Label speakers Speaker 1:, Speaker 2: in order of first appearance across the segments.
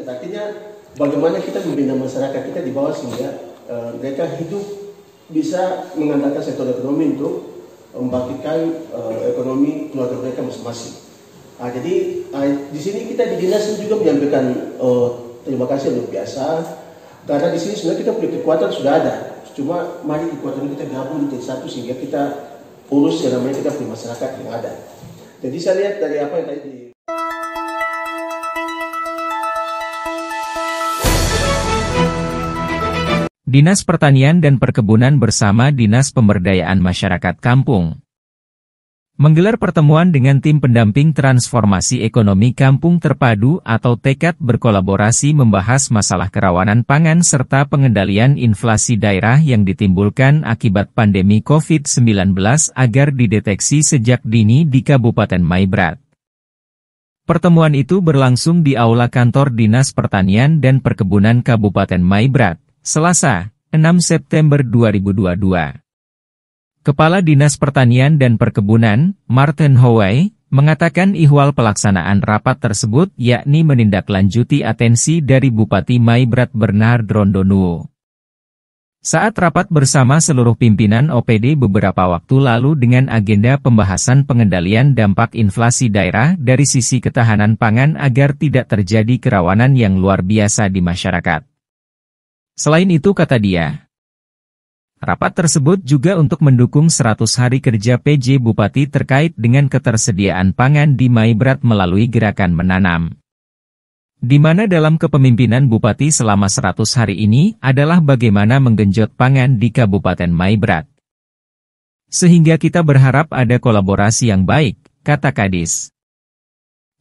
Speaker 1: Artinya bagaimana kita membina masyarakat kita di bawah sehingga mereka hidup bisa mengandalkan sektor ekonomi untuk membangkitkan ekonomi keluarga mereka masing-masing. Jadi di sini kita di dinas juga menyampaikan terima kasih luar biasa karena di sini sebenarnya kita punya kekuatan sudah ada. Cuma mari kekuatan kita gabung menjadi satu sehingga kita urus yang namanya kita punya masyarakat yang ada. Jadi saya lihat dari apa yang tadi
Speaker 2: Dinas Pertanian dan Perkebunan bersama Dinas Pemberdayaan Masyarakat Kampung menggelar pertemuan dengan tim pendamping transformasi ekonomi Kampung Terpadu atau TEKAD berkolaborasi membahas masalah kerawanan pangan serta pengendalian inflasi daerah yang ditimbulkan akibat pandemi COVID-19 agar dideteksi sejak dini di Kabupaten Maibrat. Pertemuan itu berlangsung di Aula Kantor Dinas Pertanian dan Perkebunan Kabupaten Maibrat, Selasa, 6 September 2022. Kepala Dinas Pertanian dan Perkebunan, Martin Howey, mengatakan ihwal pelaksanaan rapat tersebut yakni menindaklanjuti atensi dari Bupati Maibrat Bernard Rondonuo. Saat rapat bersama seluruh pimpinan OPD beberapa waktu lalu dengan agenda pembahasan pengendalian dampak inflasi daerah dari sisi ketahanan pangan agar tidak terjadi kerawanan yang luar biasa di masyarakat. Selain itu kata dia, rapat tersebut juga untuk mendukung 100 hari kerja PJ Bupati terkait dengan ketersediaan pangan di Maibrat melalui gerakan menanam. Di mana dalam kepemimpinan Bupati selama 100 hari ini adalah bagaimana menggenjot pangan di Kabupaten Maibrat. Sehingga kita berharap ada kolaborasi yang baik, kata Kadis.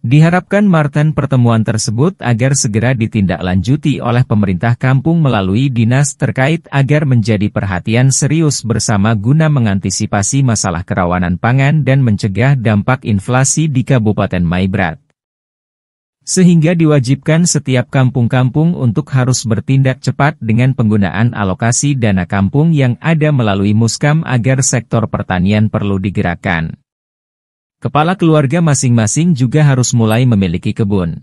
Speaker 2: Diharapkan Martin pertemuan tersebut agar segera ditindaklanjuti oleh pemerintah kampung melalui dinas terkait agar menjadi perhatian serius bersama guna mengantisipasi masalah kerawanan pangan dan mencegah dampak inflasi di Kabupaten Maibrat. Sehingga diwajibkan setiap kampung-kampung untuk harus bertindak cepat dengan penggunaan alokasi dana kampung yang ada melalui Muskam agar sektor pertanian perlu digerakkan. Kepala keluarga masing-masing juga harus mulai memiliki kebun.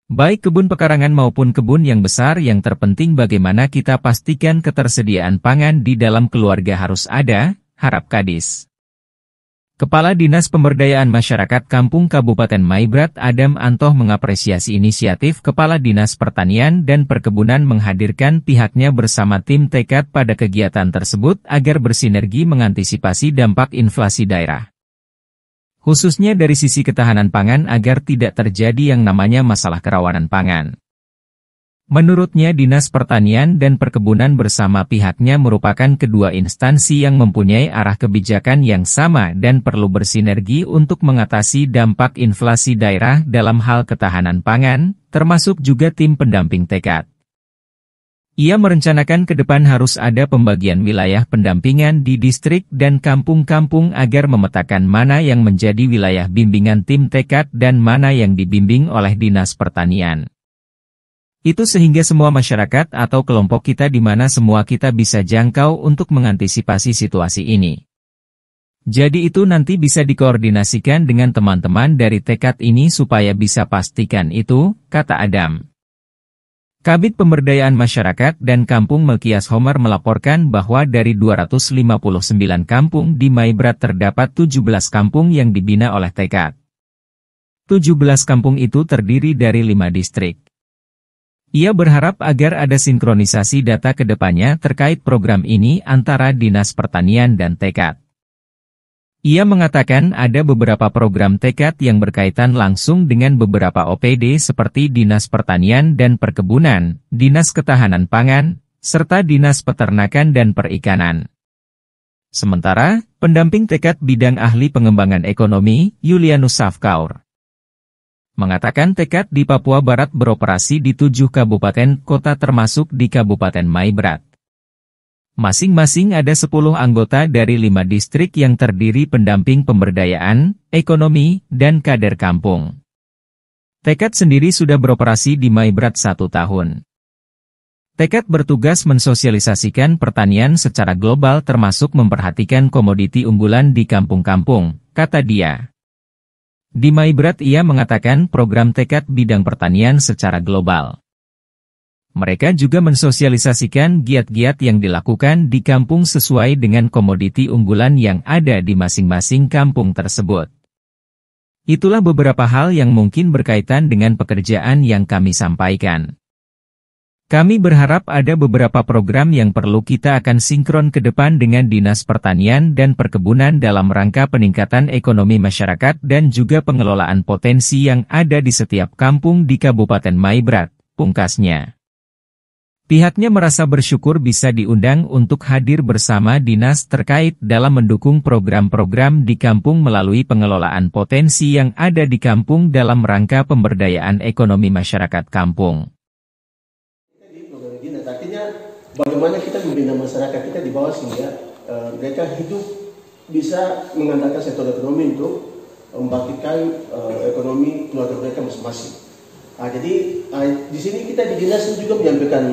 Speaker 2: Baik kebun pekarangan maupun kebun yang besar, yang terpenting bagaimana kita pastikan ketersediaan pangan di dalam keluarga harus ada, harap Kadis. Kepala Dinas Pemberdayaan Masyarakat Kampung Kabupaten Maibrat Adam Antoh mengapresiasi inisiatif Kepala Dinas Pertanian dan Perkebunan menghadirkan pihaknya bersama tim TEKAD pada kegiatan tersebut agar bersinergi mengantisipasi dampak inflasi daerah. Khususnya dari sisi ketahanan pangan agar tidak terjadi yang namanya masalah kerawanan pangan. Menurutnya Dinas Pertanian dan Perkebunan bersama pihaknya merupakan kedua instansi yang mempunyai arah kebijakan yang sama dan perlu bersinergi untuk mengatasi dampak inflasi daerah dalam hal ketahanan pangan, termasuk juga tim pendamping TEKAD. Ia merencanakan ke depan harus ada pembagian wilayah pendampingan di distrik dan kampung-kampung agar memetakan mana yang menjadi wilayah bimbingan tim TEKAD dan mana yang dibimbing oleh Dinas Pertanian. Itu sehingga semua masyarakat atau kelompok kita di mana semua kita bisa jangkau untuk mengantisipasi situasi ini. Jadi itu nanti bisa dikoordinasikan dengan teman-teman dari TEKAD ini supaya bisa pastikan itu, kata Adam. Kabid Pemberdayaan Masyarakat dan Kampung Melkias Homer melaporkan bahwa dari 259 kampung di Maibrat terdapat 17 kampung yang dibina oleh TEKAD. 17 kampung itu terdiri dari 5 distrik. Ia berharap agar ada sinkronisasi data ke depannya terkait program ini antara Dinas Pertanian dan TEKAD. Ia mengatakan ada beberapa program TEKAD yang berkaitan langsung dengan beberapa OPD seperti Dinas Pertanian dan Perkebunan, Dinas Ketahanan Pangan, serta Dinas Peternakan dan Perikanan. Sementara, pendamping TEKAD bidang ahli pengembangan ekonomi, Yulianus Safkaur, mengatakan TEKAD di Papua Barat beroperasi di 7 kabupaten kota termasuk di Kabupaten Maibrat. Masing-masing ada 10 anggota dari 5 distrik yang terdiri pendamping pemberdayaan, ekonomi, dan kader kampung. TEKAD sendiri sudah beroperasi di Maibrat 1 tahun. TEKAD bertugas mensosialisasikan pertanian secara global termasuk memperhatikan komoditi unggulan di kampung-kampung, kata dia. Di Maibrat ia mengatakan program tekad bidang pertanian secara global. Mereka juga mensosialisasikan giat-giat yang dilakukan di kampung sesuai dengan komoditi unggulan yang ada di masing-masing kampung tersebut. Itulah beberapa hal yang mungkin berkaitan dengan pekerjaan yang kami sampaikan. Kami berharap ada beberapa program yang perlu kita akan sinkron ke depan dengan Dinas Pertanian dan Perkebunan dalam rangka peningkatan ekonomi masyarakat dan juga pengelolaan potensi yang ada di setiap kampung di Kabupaten Maibrat, pungkasnya. Pihaknya merasa bersyukur bisa diundang untuk hadir bersama dinas terkait dalam mendukung program-program di kampung melalui pengelolaan potensi yang ada di kampung dalam rangka pemberdayaan ekonomi masyarakat kampung.
Speaker 1: Artinya bagaimana kita membina masyarakat kita di bawah sehingga mereka hidup bisa mengandalkan sektor ekonomi untuk membangkitkan ekonomi keluarga mereka masing-masing. Jadi di sini kita di dinas juga menyampaikan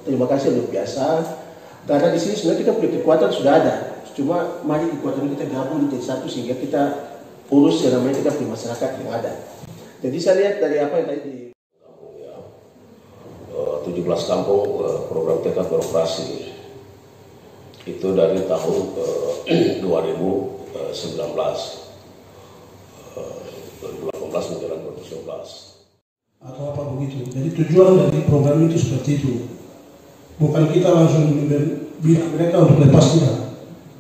Speaker 1: terima kasih luar biasa karena di sini sebenarnya kita punya kekuatan sudah ada. Cuma mari kekuatan kita gabung menjadi satu sehingga kita urus yang namanya kita punya masyarakat yang ada. Jadi saya lihat dari apa yang tadi di
Speaker 3: 17 kampung program tekad beroperasi itu dari tahun 2019 menjelang 2019
Speaker 4: atau apa begitu. Jadi tujuan dari program itu seperti itu, bukan kita langsung bilang mereka untuk lepas tidak.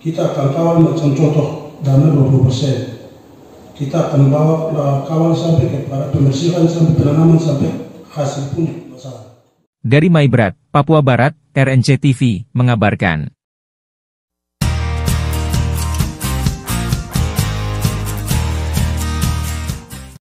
Speaker 4: Kita akan kawal macam contoh dana 20%. Kita akan bawa kawal sampai kepada pembersihan sampai penanaman sampai hasil pun masalah.
Speaker 2: Dari Maibrat, Papua Barat, RNC TV mengabarkan.